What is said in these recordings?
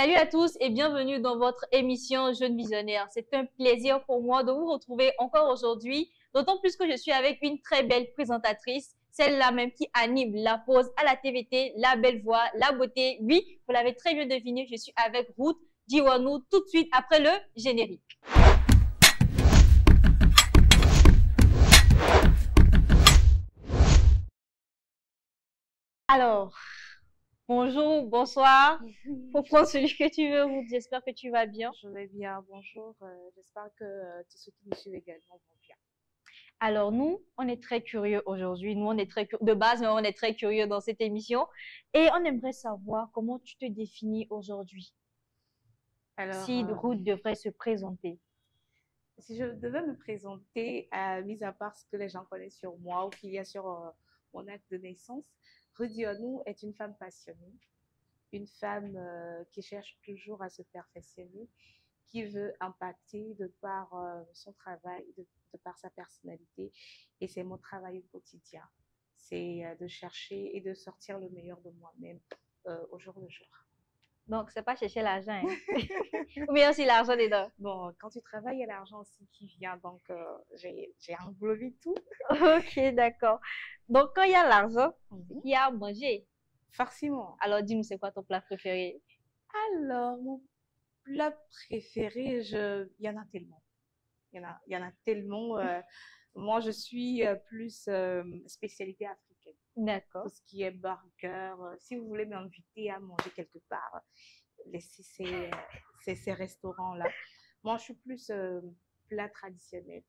Salut à tous et bienvenue dans votre émission Jeunes Visionnaires. C'est un plaisir pour moi de vous retrouver encore aujourd'hui, d'autant plus que je suis avec une très belle présentatrice, celle-là même qui anime la pause à la TVT, la belle voix, la beauté. Oui, vous l'avez très bien deviné, je suis avec Ruth Diwanou tout de suite après le générique. Alors, bonjour, bonsoir. Faut prendre celui que tu veux, Ruth. J'espère que tu vas bien. Je vais bien, bonjour. J'espère que tous ceux qui nous suivent également vont bien. Alors nous, on est très curieux aujourd'hui. Nous, on est très de base, mais on est très curieux dans cette émission. Et on aimerait savoir comment tu te définis aujourd'hui. Alors, Si Ruth devrait se présenter. si je devais me présenter, mis à part ce que les gens connaissent sur moi ou qu'il y a sur mon acte de naissance, Ruth Dionou est une femme passionnée, une femme qui cherche toujours à se perfectionner, qui veut impacter de par son travail, de par sa personnalité. Et c'est mon travail au quotidien. C'est de chercher et de sortir le meilleur de moi-même au jour le jour. Donc, c'est pas chercher l'argent, hein? Ou bien aussi l'argent dedans. Bon, quand tu travailles, il y a l'argent aussi qui vient. Donc, j'ai englobé tout. Ok, d'accord. Donc, quand il y a l'argent, Mhm. il y a à manger. Forcément. Alors, dis-nous, c'est quoi ton plat préféré? Alors, mon plat préféré, il y en a tellement. Il y en a tellement. Moi, je suis plus spécialité africaine. Tout D'accord. ce qui est burger. Si vous voulez m'inviter à manger quelque part, laissez ces restaurants-là. Moi, je suis plus plat traditionnel.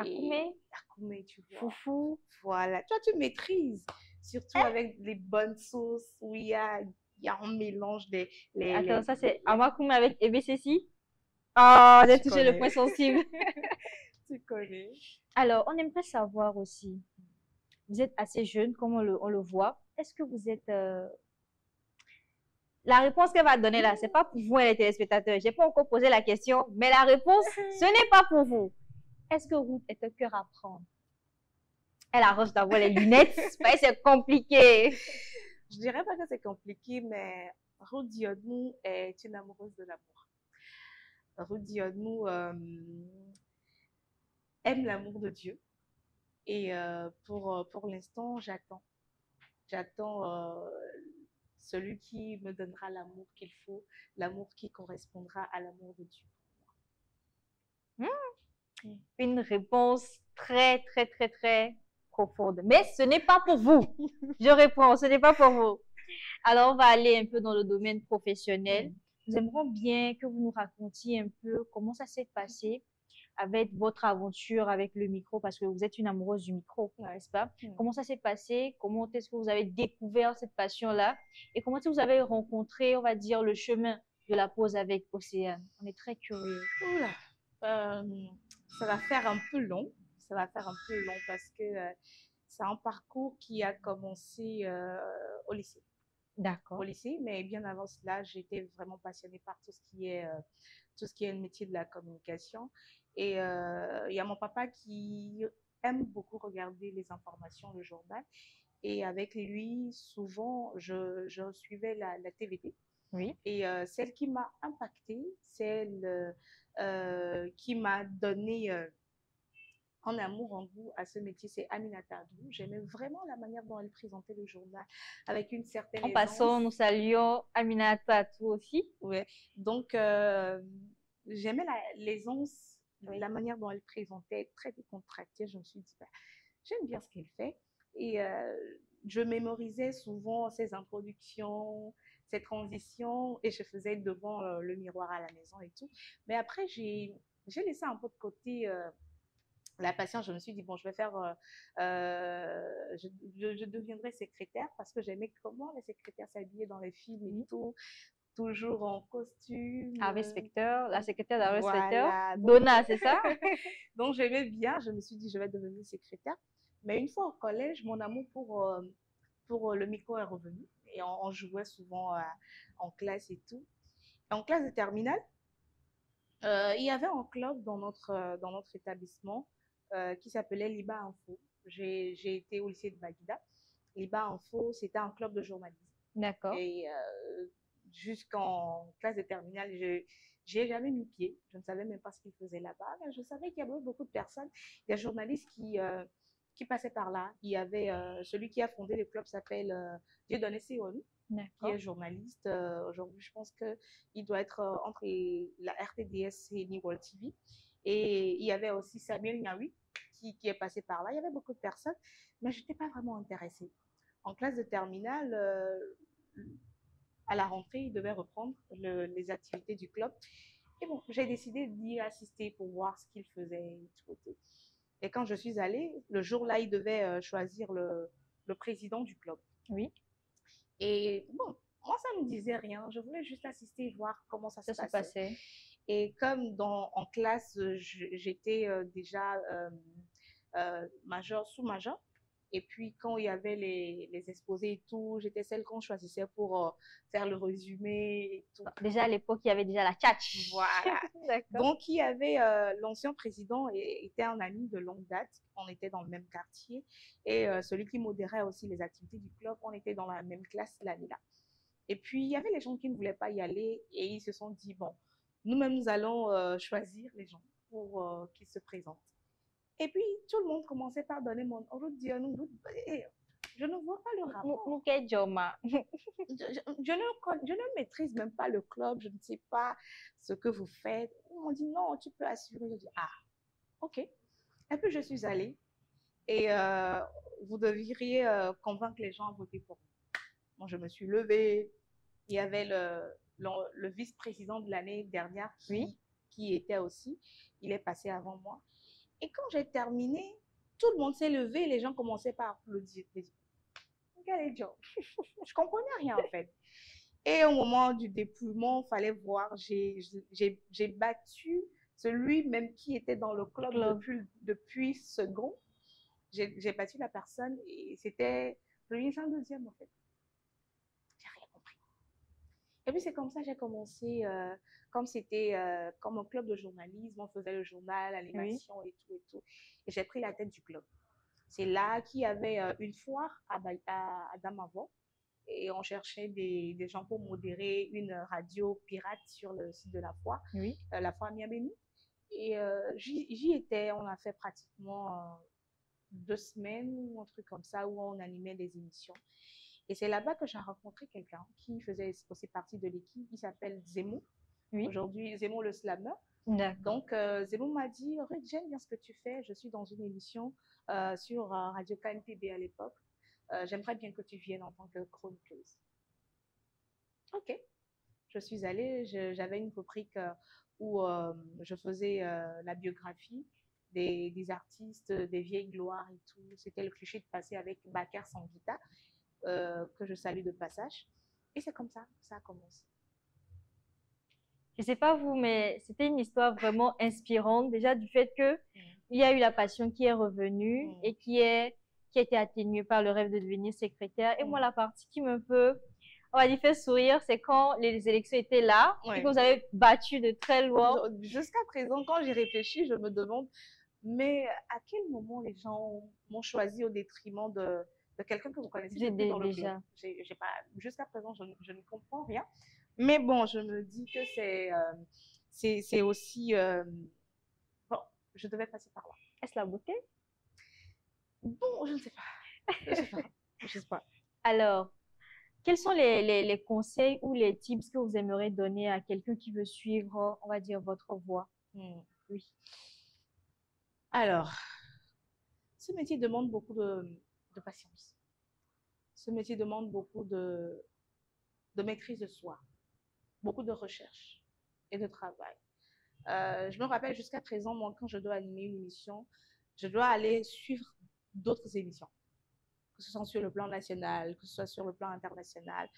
Et Akume, Akume, tu vois. foufou. Voilà. Toi, tu maîtrises. Surtout avec les bonnes sauces où il y a un mélange des. Attends, ça c'est Ouais, Amakume avec EBCC. Ah, j'ai tu touché le connais. point sensible. Tu connais. Alors, on aimerait savoir aussi, vous êtes assez jeune, comme on le voit. Est-ce que vous êtes... La réponse qu'elle va donner là, c'est pas pour vous, les téléspectateurs. J'ai pas encore posé la question, mais la réponse, ce n'est pas pour vous. Est-ce que Ruth est un cœur à prendre? Elle arrange d'avoir les lunettes, c'est compliqué. Je dirais pas que c'est compliqué, mais Ruth Dionou est une amoureuse de l'amour. Ruth Dionou aime l'amour de Dieu. Et pour l'instant, j'attends. J'attends celui qui me donnera l'amour qu'il faut, l'amour qui correspondra à l'amour de Dieu. Une réponse très, très, très, très profonde. Mais ce n'est pas pour vous. Je réponds, ce n'est pas pour vous. Alors, on va aller un peu dans le domaine professionnel. Nous aimerions bien que vous nous racontiez un peu comment ça s'est passé avec votre aventure avec le micro, parce que vous êtes une amoureuse du micro, n'est-ce pas? Comment ça s'est passé? Comment est-ce que vous avez découvert cette passion-là? Et comment est-ce que vous avez rencontré, on va dire, le chemin de la pause avec Océane? On est très curieux. Oula, euh, ça va faire un peu long. Ça va faire un peu long parce que c'est un parcours qui a commencé au lycée. Au D'accord. lycée, mais bien avant cela, j'étais vraiment passionnée par tout ce qui est le métier de la communication. Et il y a mon papa qui aime beaucoup regarder les informations, le journal. Et avec lui, souvent, je suivais la TVT. Oui. Et celle qui m'a impactée, celle qui m'a donné en amour, en goût à ce métier, c'est Aminata Adou. J'aimais vraiment la manière dont elle présentait le journal avec une certaine En aisance. passant, nous saluons Aminata Tatou aussi. Ouais. Donc, j'aimais l'aisance, la manière dont elle présentait, très décontractée. Je me suis dit, bah, j'aime bien ce qu'elle fait. Et je mémorisais souvent ses introductions, ses transitions, et je faisais devant le miroir à la maison et tout. Mais après, j'ai laissé un peu de côté la patience. Je me suis dit, bon, je vais faire, je deviendrai secrétaire parce que j'aimais comment les secrétaires s'habillaient dans les films et tout, toujours en costume. Harvey Specter, la secrétaire d'Harvey Specter. Voilà. Donc, Donna, c'est ça? donc j'aimais bien. Je me suis dit, je vais devenir secrétaire. Mais une fois au collège, mon amour pour le micro est revenu. Et on jouait souvent en classe et tout. Et en classe de terminale, il y avait un club dans notre établissement qui s'appelait Liba Info. J'ai été au lycée de Baguida. Liba Info, c'était un club de journalisme. D'accord. Et jusqu'en classe de terminale, je n'y ai jamais mis pied. Je ne savais même pas ce qu'ils faisaient là-bas. Mais je savais qu'il y avait beaucoup de personnes, des journalistes qui passaient par là. Il y avait celui qui a fondé le club s'appelle Dieudonné Sioni, qui est D'accord. journaliste. Aujourd'hui, je pense qu'il doit être entre la RTDS et World TV. Et il y avait aussi Samuel Niaoui qui est passé par là. Il y avait beaucoup de personnes, mais je n'étais pas vraiment intéressée. En classe de terminale, à la rentrée, il devait reprendre les activités du club. Et bon, j'ai décidé d'y assister pour voir ce qu'il faisait et tout. Et quand je suis allée, le jour-là, il devait choisir le président du club. Oui, Et bon, moi, ça ne me disait rien. Je voulais juste assister et voir comment ça se ça se passait. passait. Et comme en classe, j'étais déjà major, sous-major. Et puis, quand il y avait les exposés et tout, j'étais celle qu'on choisissait pour faire le résumé et tout. Déjà à l'époque, il y avait déjà la tchatch. Voilà. D'accord. Donc, il y avait l'ancien président était un ami de longue date. On était dans le même quartier. Et celui qui modérait aussi les activités du club, on était dans la même classe l'année-là. Et puis, il y avait les gens qui ne voulaient pas y aller et ils se sont dit, bon, nous-mêmes, nous allons choisir les gens pour qu'ils se présentent. Et puis, tout le monde commençait par donner mon ordre, dire, je ne vois pas le rapport. Mouké Joma. Je ne maîtrise même pas le club, je ne sais pas ce que vous faites. Ils m'ont dit, non, tu peux assurer. Je dis, ah, ok. Et puis, je suis allée et vous devriez convaincre les gens à voter pour moi. Moi, je me suis levée. Il y avait le vice-président de l'année dernière Oui. qui était aussi. Il est passé avant moi. Et quand j'ai terminé, tout le monde s'est levé et les gens commençaient par applaudir. Quel idiot. Je comprenais rien en fait. Et au moment du dépouillement, il fallait voir, j'ai battu celui même qui était dans le club depuis second. J'ai battu la personne et c'était le deuxième en fait. J'ai rien compris. Et puis c'est comme ça que j'ai commencé, comme c'était comme un club de journalisme, on faisait le journal, l'animation Oui. et tout et tout. Et j'ai pris la tête du club. C'est là qu'il y avait une foire à Damavon et on cherchait des gens pour modérer une radio pirate sur le site de la foire, Oui. la foire Miabéni. Et j'y étais, on a fait pratiquement 2 semaines ou un truc comme ça où on animait des émissions. Et c'est là-bas que j'ai rencontré quelqu'un qui faisait aussi partie de l'équipe. Il s'appelle Zemo. Oui. Aujourd'hui, Zemo le slammer. Donc, Zemo m'a dit, Ruth, j'aime bien ce que tu fais. Je suis dans une émission sur Radio KNTB à l'époque. J'aimerais bien que tu viennes en tant que chroniqueuse. Ok. Je suis allée, j'avais une rubrique où je faisais la biographie des artistes, des vieilles gloires et tout. C'était le cliché de passer avec Bakar Sanguita, que je salue de passage. Et c'est comme ça que ça a commencé. Je sais pas vous, mais c'était une histoire vraiment inspirante, déjà du fait que il y a eu la passion qui est revenue et qui a été atténuée par le rêve de devenir secrétaire. Et moi, la partie qui me peut, on va dire, fait sourire, c'est quand les élections étaient là et que vous avez battu de très loin. Jusqu'à présent, quand j'y réfléchis, je me demande, mais à quel moment les gens m'ont choisi au détriment de quelqu'un que vous connaissez depuis dans le club. Jusqu'à présent, je ne comprends rien. Mais bon, je me dis que c'est aussi... bon, je devais passer par là. Est-ce la beauté? Bon, je ne sais pas. Je sais pas. Je sais pas. Alors, quels sont les conseils ou les tips que vous aimeriez donner à quelqu'un qui veut suivre, on va dire, votre voie? Oui. Alors, ce métier demande beaucoup de patience. Ce métier demande beaucoup de maîtrise de soi, beaucoup de recherche et de travail. Je me rappelle jusqu'à présent, moi, quand je dois animer une émission, je dois aller suivre d'autres émissions, que ce soit sur le plan national, que ce soit sur le plan international.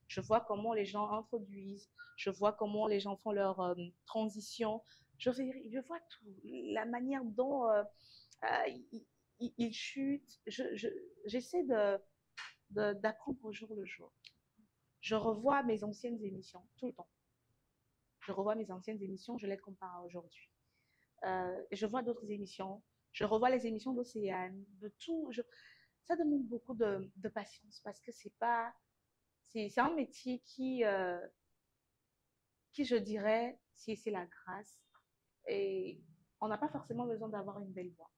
Je vois comment les gens introduisent, je vois comment les gens font leur transition, je vois tout, la manière dont ils chutent. J'essaie d'apprendre au jour le jour. Je revois mes anciennes émissions tout le temps. Je revois mes anciennes émissions, je les compare à aujourd'hui. Je vois d'autres émissions, je revois les émissions d'Océane, de tout. Ça demande beaucoup de patience parce que c'est un métier qui, je dirais, si c'est la grâce. Et on n'a pas forcément besoin d'avoir une belle voix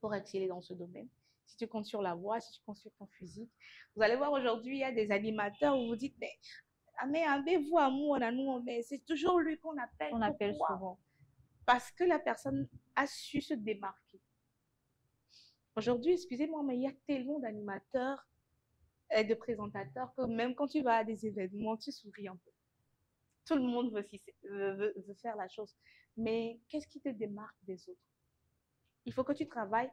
pour exceller dans ce domaine. Si tu comptes sur la voix, si tu comptes sur ton physique, vous allez voir aujourd'hui, il y a des animateurs où vous dites, mais avez-vous amour, mais c'est toujours lui qu'on appelle. On appelle Pourquoi? souvent. Parce que la personne a su se démarquer. Aujourd'hui, excusez-moi, mais il y a tellement d'animateurs et de présentateurs que même quand tu vas à des événements, tu souris un peu. Tout le monde veut faire la chose. Mais qu'est-ce qui te démarque des autres? Il faut que tu travailles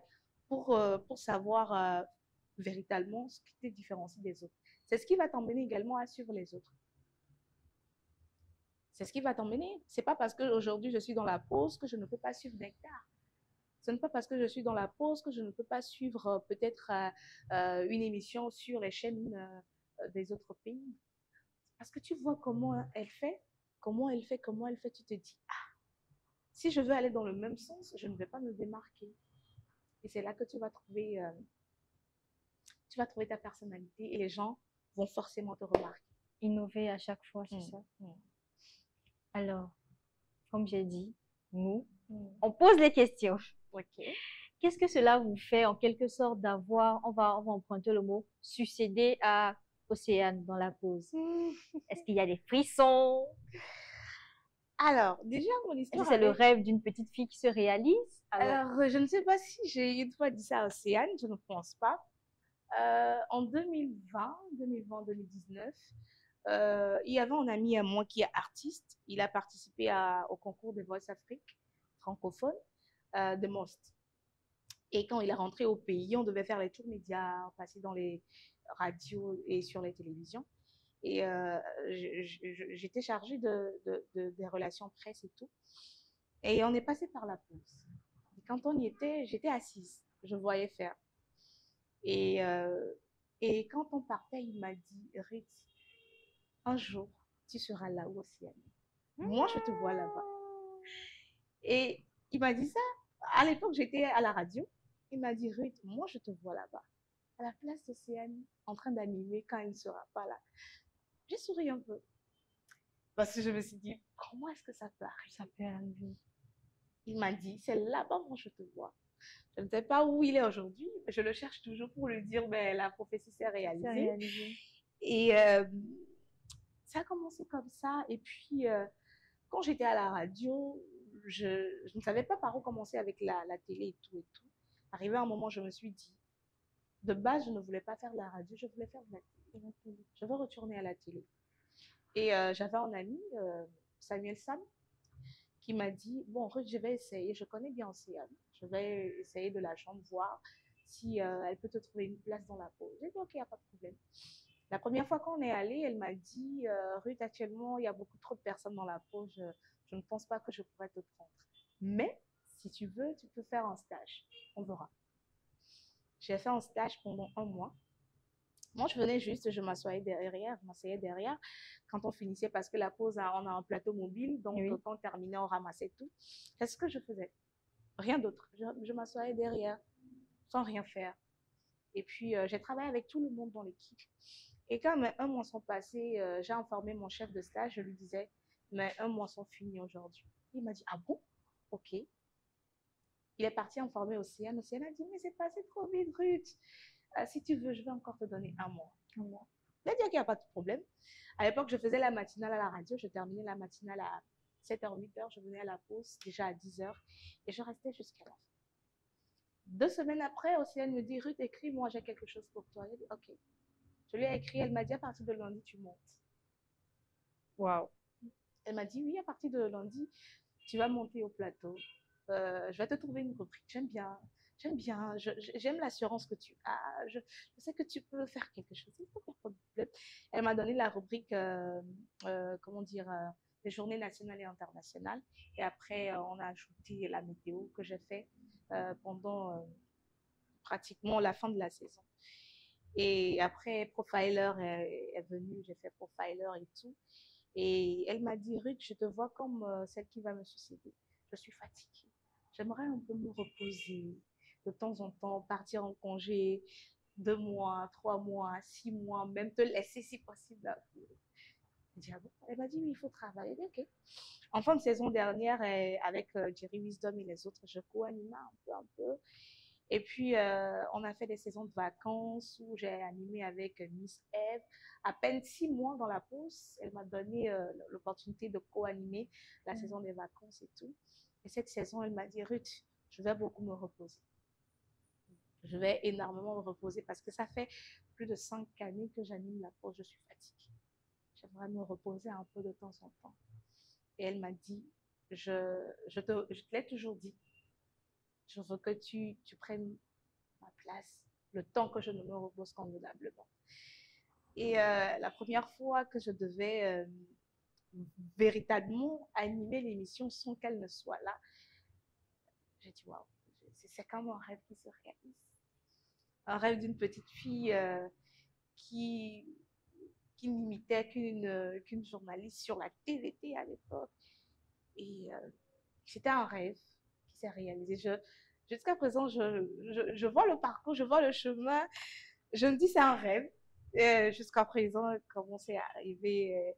pour savoir véritablement ce qui te différencie des autres. C'est ce qui va t'emmener également à suivre les autres. C'est ce qui va t'emmener. C'est pas parce qu'aujourd'hui je suis dans la pause que je ne peux pas suivre Nectar. Ce n'est pas parce que je suis dans la pause que je ne peux pas suivre peut-être une émission sur les chaînes des autres pays. Parce que tu vois comment elle fait, tu te dis, ah, si je veux aller dans le même sens, je ne vais pas me démarquer. Et c'est là que tu vas trouver ta personnalité et les gens vont forcément te remarquer. Innover à chaque fois, c'est ça. Alors, comme j'ai dit, nous, on pose les questions. Ok. Qu'est-ce que cela vous fait en quelque sorte d'avoir, on va emprunter le mot, succéder à Océane dans la pause? Est-ce qu'il y a des frissons? Alors, déjà, mon Est-ce que histoire c'est le avec... rêve d'une petite fille qui se réalise? Alors, je ne sais pas si j'ai une fois dit ça à Océane, je ne pense pas. En 2019, il y avait un ami à moi qui est artiste. Il a participé au concours de Voice Afrique francophone de Most. Et quand il est rentré au pays, on devait faire les tours médias, passer dans les radios et sur les télévisions. Et j'étais chargée des relations presse et tout. Et on est passé par la pause. Et quand on y était, j'étais assise. Je voyais faire. Et, euh, et quand on partait, il m'a dit, Ruth, un jour, tu seras là-haut aussi. Moi, je te vois là-bas. Et il m'a dit ça. À l'époque, j'étais à la radio. Il m'a dit, Ruth, moi, je te vois là-bas. À la place d'Océane, en train d'animer quand il ne sera pas là. J'ai souri un peu. Parce que je me suis dit, comment est-ce que ça peut arriver? Ça peut arriver. Il m'a dit, c'est là-bas, moi, je te vois. Je ne sais pas où il est aujourd'hui. Je le cherche toujours pour lui dire, ben, la prophétie s'est réalisée. Et ça a commencé comme ça. Et puis, quand j'étais à la radio, je ne savais pas par où commencer avec la télé et tout et tout. Arrivé à un moment, je me suis dit, de base, je ne voulais pas faire de la radio, je voulais faire de la télé. Je veux retourner à la télé. Et j'avais un ami, Samuel Sam, qui m'a dit, bon, Ruth, je vais essayer, je connais bien Océane, je vais essayer de la chambre, voir si elle peut te trouver une place dans la pause. J'ai dit, ok, il n'y a pas de problème. La première fois qu'on est allé, elle m'a dit, Ruth, actuellement, il y a beaucoup trop de personnes dans la pause, je ne pense pas que je pourrais te prendre. Mais, si tu veux, tu peux faire un stage. On verra. J'ai fait un stage pendant 1 mois. Moi, je venais juste, je m'asseyais derrière quand on finissait parce que la pause, on a un plateau mobile. Donc, oui, quand on terminait, on ramassait tout. C'est ce que je faisais. Rien d'autre. Je m'asseyais derrière sans rien faire. Et puis, j'ai travaillé avec tout le monde dans l'équipe. Et quand mes 1 mois sont passés, j'ai informé mon chef de stage. Je lui disais, mes 1 mois sont finis aujourd'hui. Il m'a dit, ah bon? Ok. Il est parti informer Océane. Océane a dit, mais c'est passé trop vite, Ruth. Si tu veux, je vais encore te donner 1 mois. 1 mois. Il a dit qu'il n'y a pas de problème. À l'époque, je faisais la matinale à la radio. Je terminais la matinale à 7h, 8h. Je venais à la pause déjà à 10h. Et je restais jusqu'à la fin. 2 semaines après, Océane me dit, Ruth, écris-moi, j'ai quelque chose pour toi. J'ai dit, ok. Je lui ai écrit, elle m'a dit, à partir de lundi, tu montes. Waouh. Elle m'a dit, oui, à partir de lundi, tu vas monter au plateau. Je vais te trouver une rubrique. J'aime bien. J'aime l'assurance que tu as. Je sais que tu peux faire quelque chose. Elle m'a donné la rubrique, comment dire, les journées nationales et internationales. Et après, on a ajouté la météo que j'ai fait pendant pratiquement la fin de la saison. Et après, Profiler est venu, j'ai fait Profiler et tout. Et elle m'a dit, Ruth, je te vois comme celle qui va me succéder. Je suis fatiguée. J'aimerais un peu me reposer de temps en temps, partir en congé 2 mois, 3 mois, 6 mois, même te laisser si possible. J'ai dit, ah bon? Elle m'a dit, oui, il faut travailler. J'ai dit, ok. En fin de saison dernière, avec Jerry Wisdom et les autres, je co-animais un peu. Et puis, on a fait des saisons de vacances où j'ai animé avec Miss Eve. À peine 6 mois dans la pause, elle m'a donné l'opportunité de co-animer la saison des vacances et tout. Et cette saison, elle m'a dit, Ruth, je vais beaucoup me reposer. Je vais énormément me reposer parce que ça fait plus de 5 années que j'anime la pause. Je suis fatiguée. J'aimerais me reposer un peu de temps en temps. Et elle m'a dit, je te l'ai toujours dit, je veux que tu prennes ma place le temps que je ne me repose convenablement. Et la première fois que je devais véritablement animer l'émission sans qu'elle ne soit là, j'ai dit, waouh, c'est comme un rêve qui se réalise. Un rêve d'une petite fille qui, qui n'imitait qu'une journaliste sur la TVT à l'époque. Et c'était un rêve qui s'est réalisé. Jusqu'à présent, je vois le parcours, je vois le chemin. Je me dis, c'est un rêve. Jusqu'à présent, comment c'est arrivé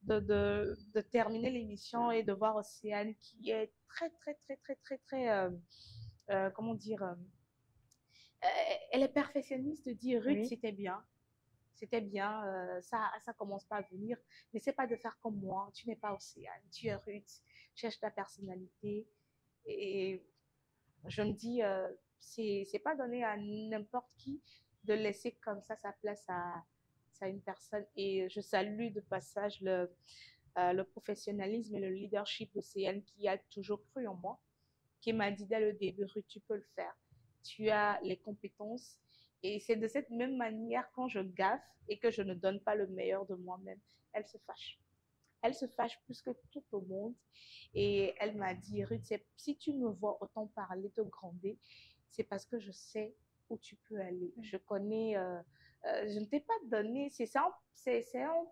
de terminer l'émission et de voir Océane qui est très, très, très, très, très, très, comment dire, elle est perfectionniste de dire, Ruth, Oui. c'était bien, ça commence pas à venir. N'essaie pas de faire comme moi, tu n'es pas Océane, tu es Ruth, cherche ta personnalité. Et je me dis, c'est pas donné à n'importe qui de laisser comme ça sa place à une personne. Et je salue de passage le professionnalisme et le leadership d'Océane qui a toujours cru en moi, qui m'a dit dès le début, Ruth, tu peux le faire. Tu as les compétences. Et c'est de cette même manière, quand je gaffe et que je ne donne pas le meilleur de moi-même, elle se fâche. Elle se fâche plus que tout au monde. Et elle m'a dit, Ruth, si tu me vois autant parler, te gronder, c'est parce que je sais où tu peux aller. Je connais, je ne t'ai pas donné, c'est un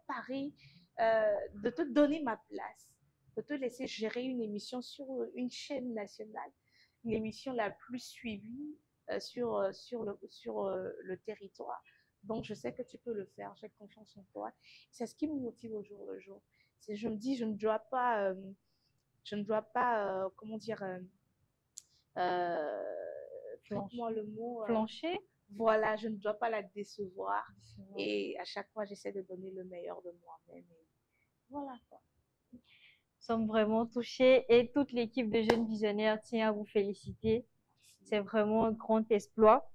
pari de te donner ma place, de te laisser gérer une émission sur une chaîne nationale, l'émission la plus suivie sur le territoire. Donc, je sais que tu peux le faire, j'ai confiance en toi. C'est ce qui me motive au jour le jour. Je me dis, je ne dois pas, comment dire, faites-moi le mot, Flancher. voilà, je ne dois pas la décevoir. Et à chaque fois, j'essaie de donner le meilleur de moi-même. Et voilà quoi. Nous sommes vraiment touchés et toute l'équipe de Jeunes Visionnaires tient à vous féliciter. C'est vraiment un grand exploit.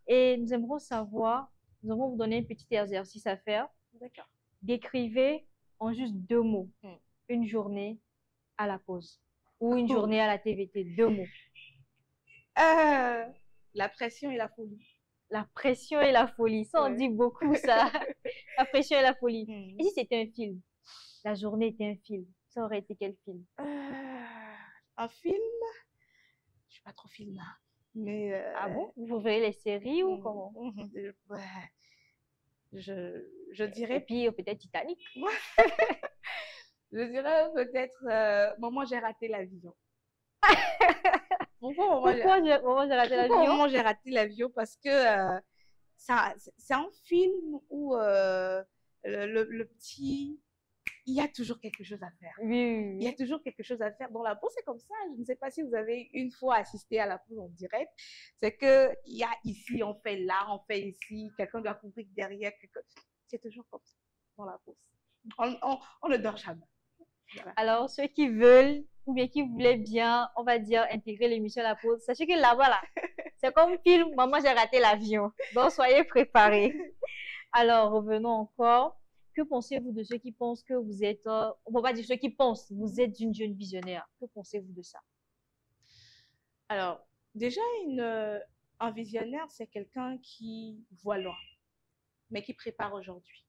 Et nous aimerons savoir, nous allons vous donner un petit exercice à faire. D'accord. Décrivez en juste 2 mots une journée à la pause ou une journée à la TVT. 2 mots. La pression et la folie. La pression et la folie. Ça, on dit beaucoup ça. La pression et la folie. Et si c'était un film? La journée était un film. Ça aurait été quel film? Un film? Je suis pas trop film, hein. Mais Ah bon? Vous verrez les séries ou comment? Je dirais. Et puis peut-être Titanic. Je dirais peut-être Maman, j'ai raté l'avion. Pourquoi j'ai raté l'avion? Maman, j'ai raté l'avion parce que c'est un film où le petit, il y a toujours quelque chose à faire. Oui. Il y a toujours quelque chose à faire. Dans la pause, c'est comme ça. Je ne sais pas si vous avez une fois assisté à la pause en direct. C'est qu'il y a ici, on fait là, on fait ici. Quelqu'un doit couvrir derrière. C'est toujours comme ça dans la pause. On ne dort jamais. Voilà. Alors, ceux qui veulent ou bien qui voulaient bien, on va dire, intégrer l'émission à la pause, sachez que là-bas, là, c'est comme film, maman, j'ai raté l'avion. Donc, soyez préparés. Alors, revenons encore. Que pensez-vous de ceux qui pensent que vous êtes, on ne peut pas dire ceux qui pensent, vous êtes une jeune visionnaire. Que pensez-vous de ça? Alors, déjà, un visionnaire, c'est quelqu'un qui voit loin, mais qui prépare aujourd'hui.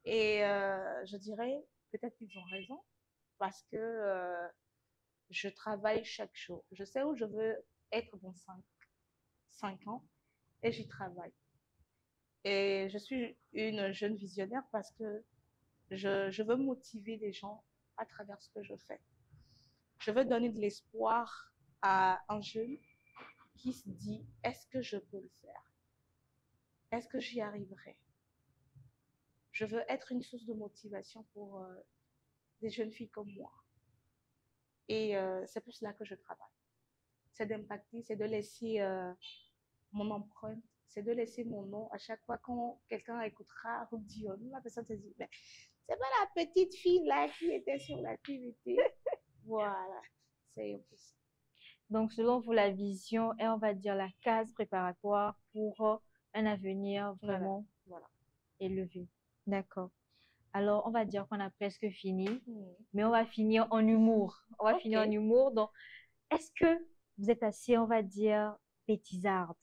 Et je dirais, peut-être qu'ils ont raison, parce que je travaille chaque jour. Je sais où je veux être dans 5 ans et j'y travaille. Et je suis une jeune visionnaire parce que je veux motiver les gens à travers ce que je fais. Je veux donner de l'espoir à un jeune qui se dit, est-ce que je peux le faire? Est-ce que j'y arriverai? Je veux être une source de motivation pour des jeunes filles comme moi. Et c'est pour cela que je travaille. C'est d'impacter, c'est de laisser mon empreinte, c'est de laisser mon nom. À chaque fois quand quelqu'un écoutera Ruth Dionne, la personne se dit, mais c'est pas la petite fille là qui était sur la TVT. Voilà, c'est un peu ça. Donc, selon vous, la vision est, on va dire, la case préparatoire pour un avenir Voilà, vraiment voilà. élevé. D'accord. Alors, on va dire qu'on a presque fini, Hmm. mais on va finir en humour. On va finir en Ok. humour. Donc, est-ce que vous êtes assez, on va dire, bêtisarde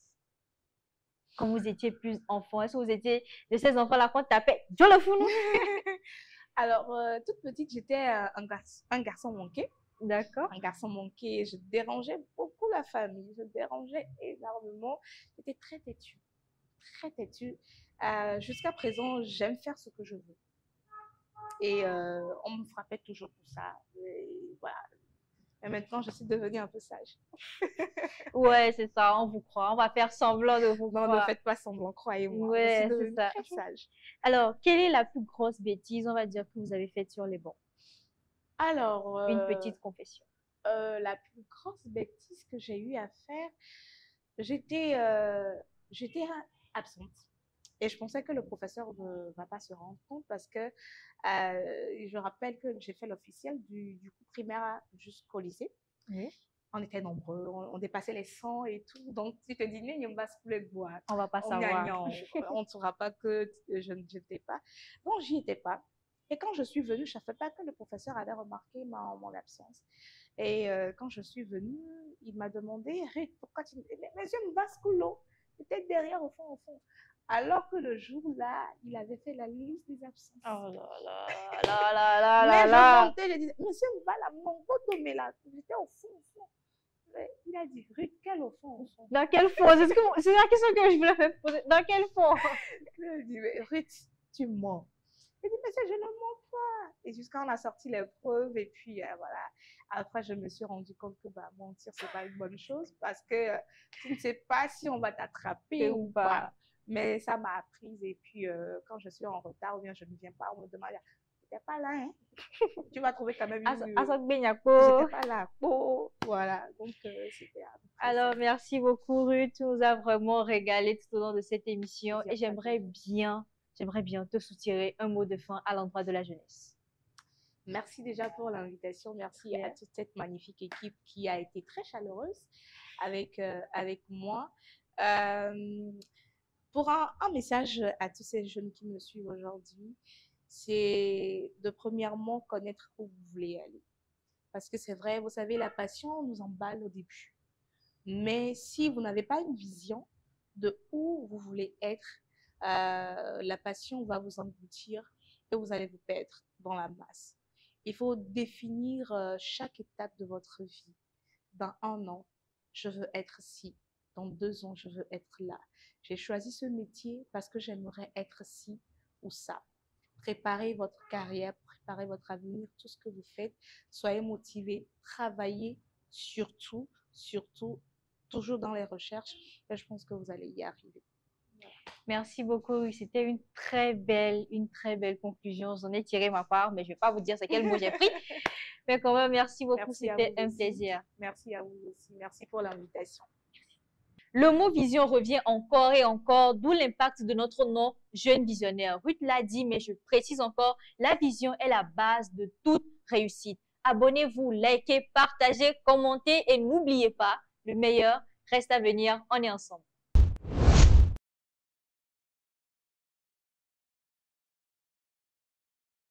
quand vous étiez plus enfant? Est-ce que vous étiez de ces enfants-là qu'on tapait Joe le fou, non? Alors, toute petite, j'étais un garçon manqué. D'accord. Un garçon manqué, je dérangeais beaucoup la famille, je dérangeais énormément. J'étais très têtue, très têtue. Jusqu'à présent, j'aime faire ce que je veux. Et on me frappait toujours pour ça. Et voilà. Et maintenant, je suis devenue un peu sage. Ouais, c'est ça, on vous croit. On va faire semblant de vous Non, ne croire. faites pas semblant, croyez-moi. Je suis Ouais, c'est devenue ça. très sage. Alors, quelle est la plus grosse bêtise, on va dire, que vous avez faite sur les bancs? Alors, Une petite confession. la plus grosse bêtise que j'ai eu à faire, j'étais j'étais absente. Et je pensais que le professeur ne va pas se rendre compte parce que je rappelle que j'ai fait l'officiel du coup primaire jusqu'au lycée. Oui. On était nombreux, on dépassait les 100 et tout. Donc, tu te dis, il y a une basse pour les boîtes. On va pas savoir. On ne saura pas que je n'étais pas. Donc, j'y étais pas. Et quand je suis venue, je ne savais pas que le professeur avait remarqué mon absence. Et quand je suis venue, il m'a demandé, Ruth, pourquoi tu... Monsieur Mbaskulo, peut-être derrière, au fond. Alors que le jour-là, il avait fait la liste des absences. Oh là là là là là Mais là je là. montais, je disais, Monsieur Mbala, mon pote, mais là, j'étais au fond. Il a dit, Ruth, quel au fond? Dans quel fond? C'est la question que je voulais faire poser. Dans quel fond? Il a dit, mais Ruth, tu mens. Il dit, monsieur, je ne mens pas. Et jusqu'à on a sorti les preuves, et puis voilà. Après, je me suis rendu compte que mentir, c'est pas une bonne chose parce que tu ne sais pas si on va t'attraper ou pas. Mais ça m'a apprise. Et puis, quand je suis en retard ou bien je ne viens pas, on me demande, tu n'es pas là, hein? Tu vas trouver quand même une... J'étais pas là. Oh, voilà. Donc, c'était... Alors, merci beaucoup, Ruth. Tu nous as vraiment régalé tout au long de cette émission. Et j'aimerais bien te soutirer un mot de fin à l'endroit de la jeunesse. Merci déjà pour l'invitation. Merci à toute cette magnifique équipe qui a été très chaleureuse avec moi. Pour un message à tous ces jeunes qui me suivent aujourd'hui, c'est de premièrement connaître où vous voulez aller. Parce que c'est vrai, vous savez, la passion nous emballe au début. Mais si vous n'avez pas une vision de où vous voulez être, la passion va vous engloutir et vous allez vous perdre dans la masse. Il faut définir chaque étape de votre vie. Dans 1 an, je veux être ci. Dans 2 ans, je veux être là. J'ai choisi ce métier parce que j'aimerais être ci ou ça. Préparez votre carrière, préparez votre avenir, tout ce que vous faites. Soyez motivés, travaillez surtout, toujours dans les recherches. Et je pense que vous allez y arriver. Merci beaucoup. C'était une très belle conclusion. J'en ai tiré ma part, mais je ne vais pas vous dire c'est quel mot j'ai pris. Mais quand même, merci beaucoup. C'était un plaisir. Merci à vous aussi. Merci pour l'invitation. Le mot vision revient encore et encore, d'où l'impact de notre nom Jeune Visionnaire. Ruth l'a dit, mais je précise encore, la vision est la base de toute réussite. Abonnez-vous, likez, partagez, commentez et n'oubliez pas, le meilleur reste à venir. On est ensemble.